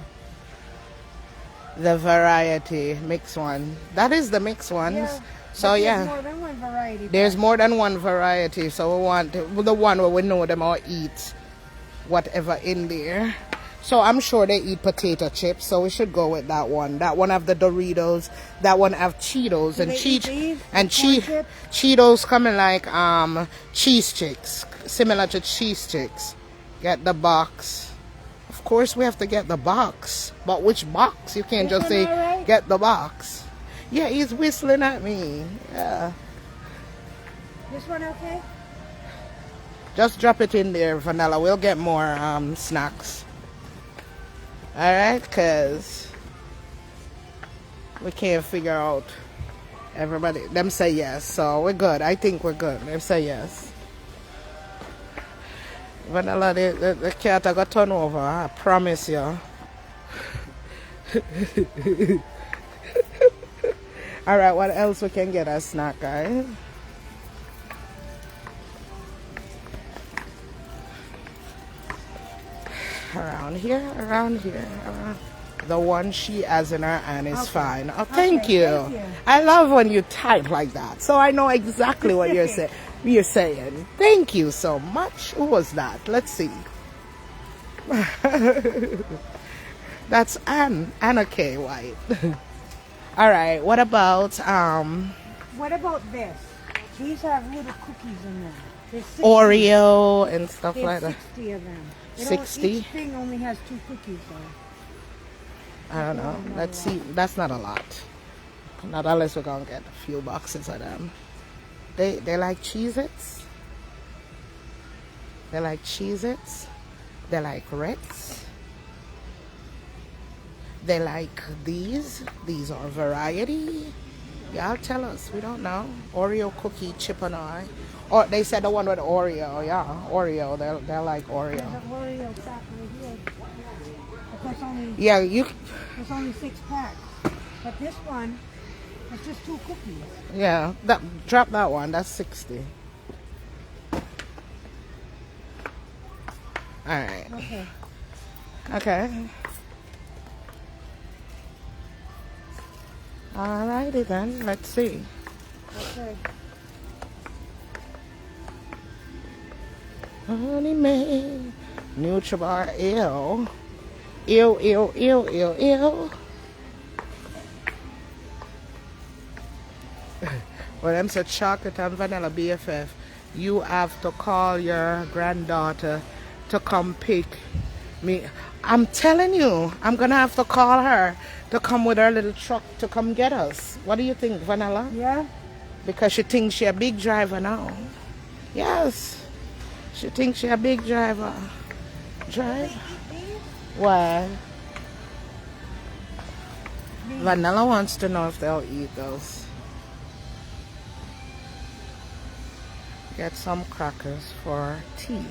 The variety mixed one. That is the mixed ones. Yeah, So but yeah. There's more than one variety. There's more than one variety, so we want the one where we know them all eat whatever in there. So I'm sure they eat potato chips, so we should go with that one. That one have the Doritos, that one have Cheetos, Do and they eat these? Corn chips? Cheetos coming like cheese sticks, similar to cheese sticks. Get the box. Of course we have to get the box, but which box? You can't This just one say all right? get the box. Yeah, he's whistling at me. Yeah. This one okay? Just drop it in there, Vanilla. We'll get more snacks. Alright, because we can't figure out everybody. Them say yes, so we're good. I think we're good. Them say yes. Vanilla, the cat I got turned over. I promise you. Alright, what else we can get a snack, guys? Around here. The one she has in her hand is fine. Oh, thank you. Thank you. I love when you type like that, so I know exactly what you're saying. Thank you so much. Who was that? Let's see. That's Anna K. White. All right. What about What about this? These have little cookies in them. There's 60. Oreo and stuff There's like that? 60 of them. 60? Each thing only has 2 cookies though. I don't know. Let's see. That's not a lot. Not unless we're gonna get a few boxes of them. They like Cheez-Its. They like Cheez-Its. They like Ritz. They like these. These are variety. Y'all tell us. We don't know. Oreo cookie chip and I. Or they said the one with Oreo. Yeah, Oreo. They like Oreo. There's an Oreo pack right here. But that's only, Yeah, there's only 6 packs. But this one, it's just 2 cookies. yeah. Drop that one. That's 60. All right. Okay. Okay. Alrighty then. Let's see. Okay. Honey May, Nutribar, ew. Ew, ew, ew, ew, ew. Well, them said chocolate and vanilla BFF. You have to call your granddaughter to come pick me. I'm telling you, I'm gonna have to call her to come with her little truck to come get us. What do you think, Vanilla? Yeah? Because she thinks she a big driver now. Yes. She thinks she a big driver. Drive? Why? Vanilla wants to know if they'll eat those. Get some crackers for tea.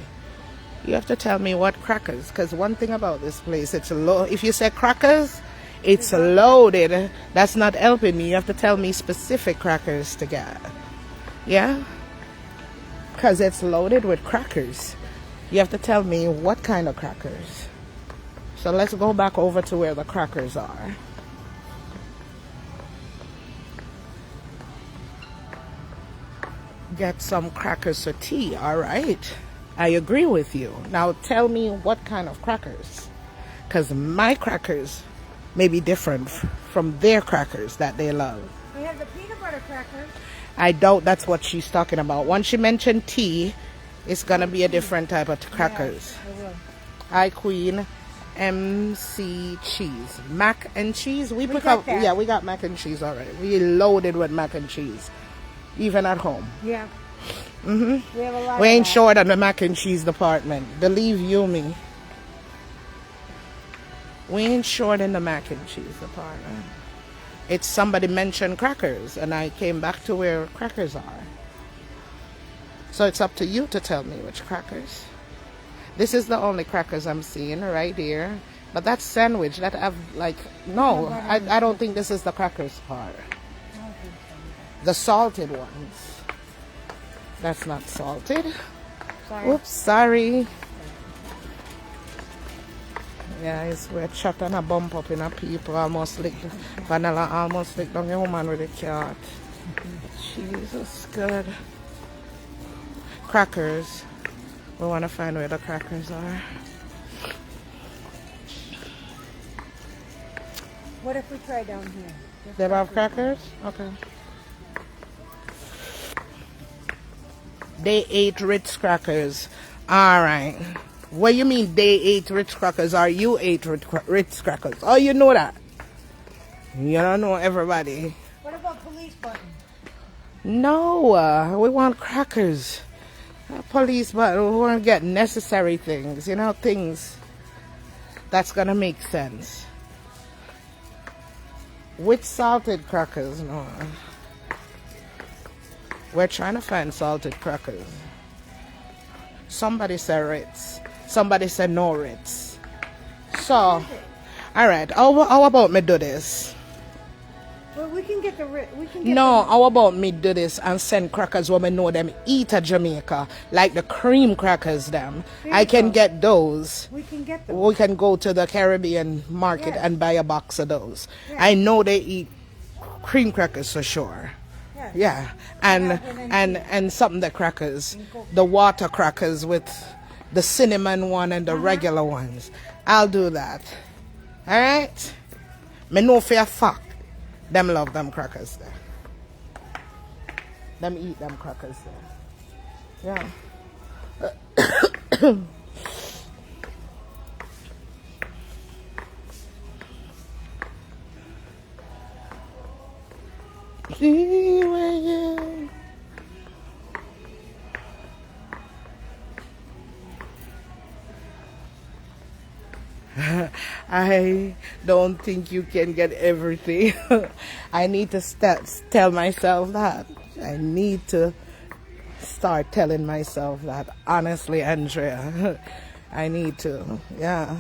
You have to tell me what crackers, because one thing about this place, it's low. If you say crackers, it's loaded. That's not helping me. You have to tell me specific crackers to get. Yeah? Because it's loaded with crackers. You have to tell me what kind of crackers. So let's go back over to where the crackers are. Get some crackers for tea, all right. I agree with you. Now tell me what kind of crackers. Because my crackers may be different from their crackers that they love. We have the peanut butter crackers. I doubt that's what she's talking about. Once she mentioned tea, it's going to be a different type of crackers. Yeah, it will. Hi, Queen. MC cheese. Mac and cheese? We pick got up. that. Yeah, we got mac and cheese already. We loaded with mac and cheese. Even at home. Yeah. Mm-hmm. We have a lot We of ain't that. short on the mac and cheese department. Believe you me. We ain't short in the mac and cheese department. It's somebody mentioned crackers, and I came back to where crackers are. So it's up to you to tell me which crackers. This is the only crackers I'm seeing right here. But that's sandwich. That have like no, I don't think this is the crackers part. The salted ones. That's not salted. Sorry. Oops, sorry. Yeah, we're chatting a bump up in a people. Almost licked Vanilla almost licked on the woman with a cat. Jesus, good. Crackers. We want to find where the crackers are. What if we try down here? They have crackers? Okay. They ate Ritz crackers. Alright. What you mean they ate Ritz crackers or you ate Ritz crackers? Oh, you know that. You don't know everybody. What about police button? No, we want crackers. Police button, we want to get necessary things. You know, things that's going to make sense. With salted crackers, no. We're trying to find salted crackers. Somebody said Ritz. Somebody said no Ritz. So, alright, how about me do this? Well, we can get the No, how about me do this and send crackers when we know them eat at Jamaica, like the cream crackers them. I can get those. We can get them. We can go to the Caribbean market Yes. and buy a box of those. Yes. I know they eat cream crackers for sure. Yes. Yeah, and something the crackers, the water crackers with the cinnamon one and the regular ones. I'll do that. All right. Me know for a fact, them love them crackers there. Them eat them crackers there. Yeah. I don't think you can get everything. I need to tell myself that. I need to start telling myself that. Honestly, Andrea, I need to. Yeah.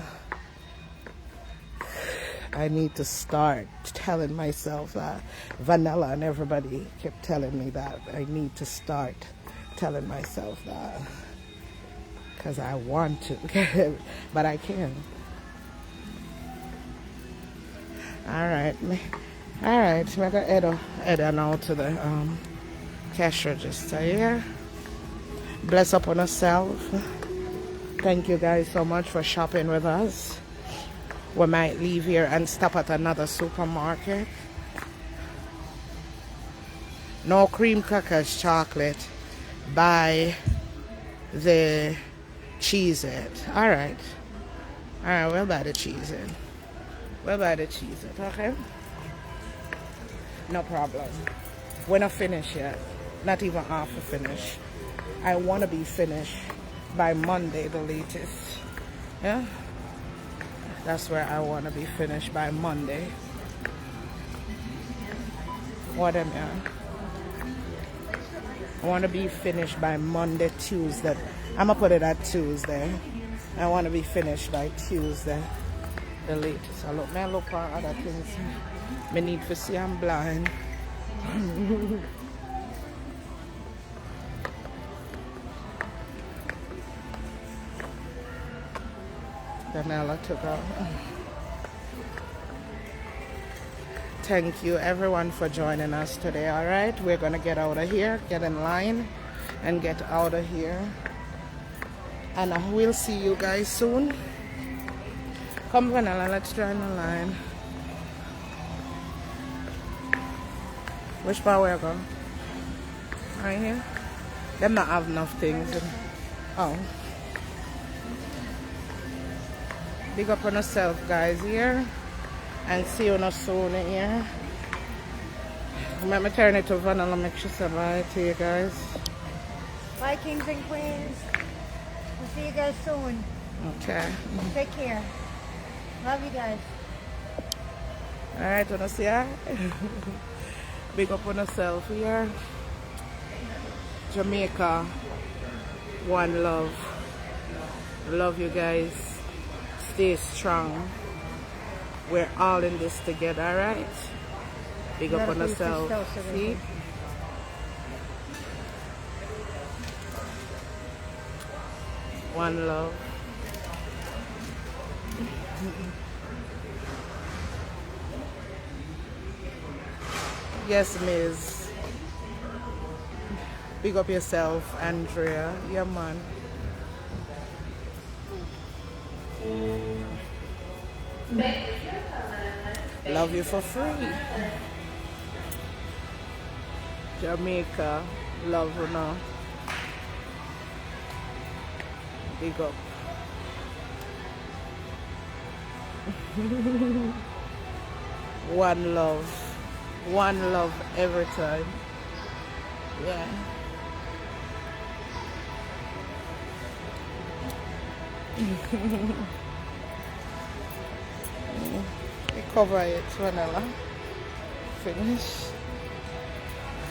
I need to start telling myself that. Vanilla and everybody kept telling me that. I need to start telling myself that. Because I want to. But I can't. Alright. Alright. I'm going to head now to the cash register here. Bless upon yourself. Thank you guys so much for shopping with us. We might leave here and stop at another supermarket. No cream crackers, chocolate. Buy the Cheez-It. Alright. Alright, we'll buy the Cheez-It. We'll buy the Cheez-It, okay? No problem. We're not finished yet. Not even half a finish. I want to be finished by Monday, the latest. Yeah? That's where I want to be finished by Monday. What am I? I want to be finished by Monday, Tuesday. I'm going to put it at Tuesday. I want to be finished by Tuesday, the latest. I look at other things. I need to see I'm blind. Danella took out. Thank you everyone for joining us today. All right, we're gonna get out of here, get in line and get out of here, and we'll see you guys soon. Come Vanilla, let's join the line. Which part we're going? Right here? Them not have enough things. Oh. Big up on yourself guys here. And see you soon here. Let me turn it to Vanilla, make sure say bye to you guys. Bye, kings and queens. We'll see you guys soon. Okay. Take care. Love you guys. Alright, wanna see ya? Big up on yourself here. Jamaica. One love. Love you guys. Stay strong. We're all in this together, alright? Big up on yourself. See? One love. Yes, Miss. Big up yourself, Andrea. Yeah, man. Love you for free. Jamaica, love you now. Big up. One love. One love every time. Yeah. We cover it, Vanilla. Finish.